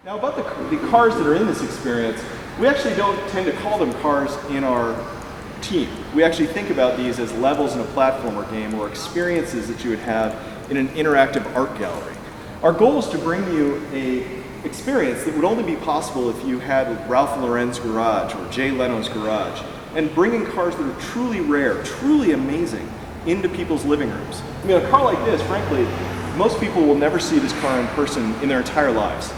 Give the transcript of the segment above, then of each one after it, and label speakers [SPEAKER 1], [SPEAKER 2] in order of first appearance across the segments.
[SPEAKER 1] Now about the cars that are in this experience, we actually don't tend to call them cars in our team. We actually think about these as levels in a platformer game or experiences that you would have in an interactive art gallery. Our goal is to bring you an experience that would only be possible if you had Ralph Lauren's garage or Jay Leno's garage, and bringing cars that are truly rare, truly amazing, into people's living rooms. I mean, a car like this, frankly, most people will never see this car in person in their entire lives.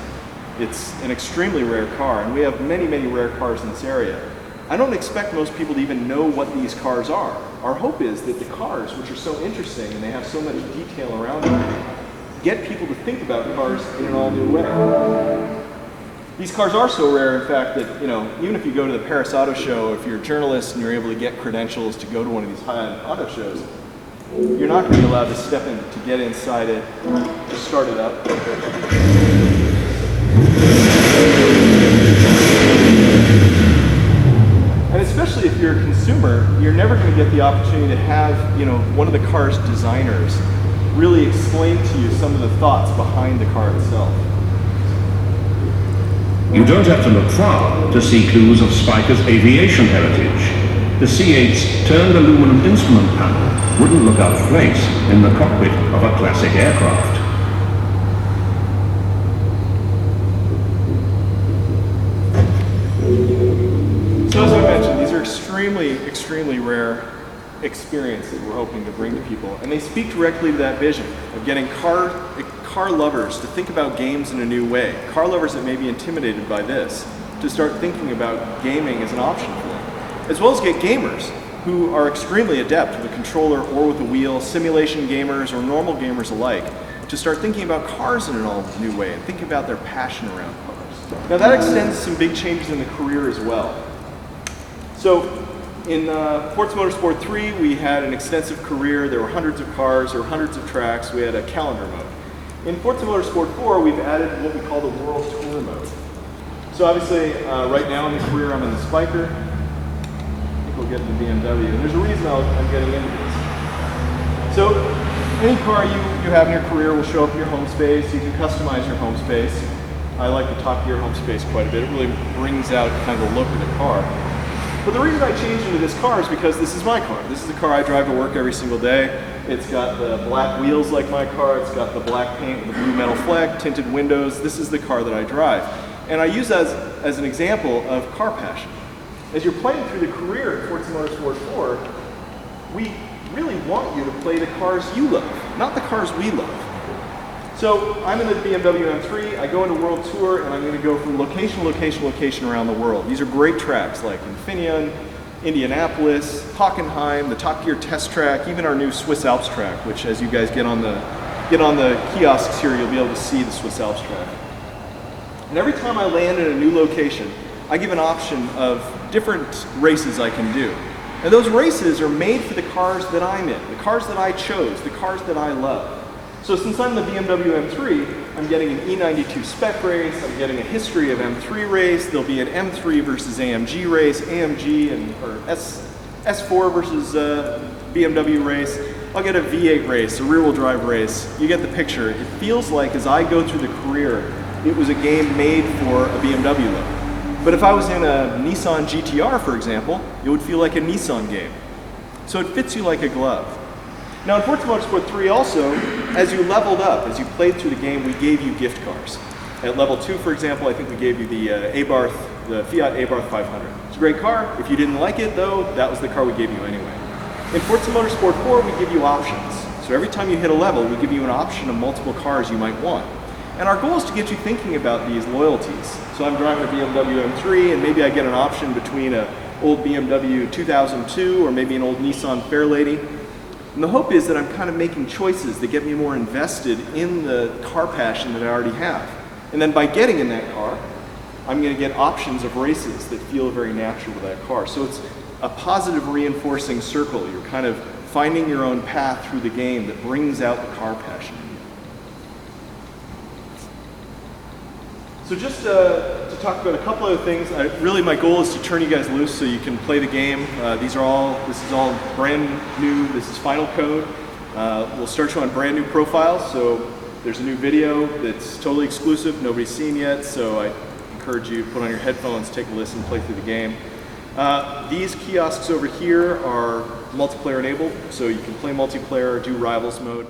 [SPEAKER 1] It's an extremely rare car, and we have many, many rare cars in this area. I don't expect most people to even know what these cars are. Our hope is that the cars, which are so interesting and they have so much detail around them, get people to think about cars in an all-new way. These cars are so rare, in fact, that even if you go to the Paris Auto Show, if you're a journalist and you're able to get credentials to go to one of these high-end auto shows, you're not going to be allowed to step in to get inside it, just start it up. And especially if you're a consumer, you're never going to get the opportunity to have, one of the car's designers really explain to you some of the thoughts behind the car itself.
[SPEAKER 2] You don't have to look far to see clues of Spiker's aviation heritage. The C8's turned aluminum instrument panel wouldn't look out of place in the cockpit of a classic aircraft.
[SPEAKER 1] So as I mentioned, these are extremely rare experiences we're hoping to bring to people, and they speak directly to that vision of getting car lovers to think about games in a new way. Car lovers that may be intimidated by this to start thinking about gaming as an option for them, as well as get gamers who are extremely adept with a controller or with a wheel, simulation gamers or normal gamers alike, to start thinking about cars in an all new way and thinking about their passion around cars. Now that extends some big changes in the career as well. So in Forza Motorsport 3, we had an extensive career. There were hundreds of cars, there were hundreds of tracks. We had a calendar mode. In Forza Motorsport 4, we've added what we call the World Tour mode. So obviously, right now in the career, I'm in the Spiker. I think we'll get in the BMW. And there's a reason I'm getting into this. So any car you have in your career will show up in your home space. You can customize your home space. I like to talk to your home space quite a bit. It really brings out kind of the look of the car. But the reason I changed into this car is because this is my car. This is the car I drive to work every single day. It's got the black wheels like my car. It's got the black paint with the blue metal fleck, tinted windows. This is the car that I drive. And I use that as an example of car passion. As you're playing through the career at Forza Motorsport 4, we really want you to play the cars you love, not the cars we love. So I'm in the BMW M3, I go into World Tour, and I'm going to go from location to location to location around the world. These are great tracks like Infineon, Indianapolis, Hockenheim, the Top Gear test track, even our new Swiss Alps track, which as you guys get on the kiosks here, you'll be able to see the Swiss Alps track. And every time I land in a new location, I give an option of different races I can do. And those races are made for the cars that I'm in, the cars that I chose, the cars that I love. So since I'm the BMW M3, I'm getting an E92 spec race, I'm getting a history of M3 race, there'll be an M3 versus AMG race, AMG or S4 versus BMW race, I'll get a V8 race, a rear-wheel drive race. You get the picture. It feels like as I go through the career, it was a game made for a BMW look. But if I was in a Nissan GTR, for example, it would feel like a Nissan game. So it fits you like a glove. Now in Forza Motorsport 3 also, as you leveled up, as you played through the game, we gave you gift cars. At level 2, for example, I think we gave you the the Fiat Abarth 500. It's a great car. If you didn't like it though, that was the car we gave you anyway. In Forza Motorsport 4, we give you options. So every time you hit a level, we give you an option of multiple cars you might want. And our goal is to get you thinking about these loyalties. So I'm driving a BMW M3 and maybe I get an option between an old BMW 2002 or maybe an old Nissan Fairlady. And the hope is that I'm kind of making choices that get me more invested in the car passion that I already have. And then by getting in that car, I'm going to get options of races that feel very natural with that car. So it's a positive reinforcing circle. You're kind of finding your own path through the game that brings out the car passion. So just to talk about a couple other things, really my goal is to turn you guys loose so you can play the game. This is all brand new, this is final code. We'll start you on brand new profiles, so There's a new video that's totally exclusive, nobody's seen yet, so I encourage you to put on your headphones, take a listen, play through the game. These kiosks over here are multiplayer enabled, so you can play multiplayer, do rivals mode.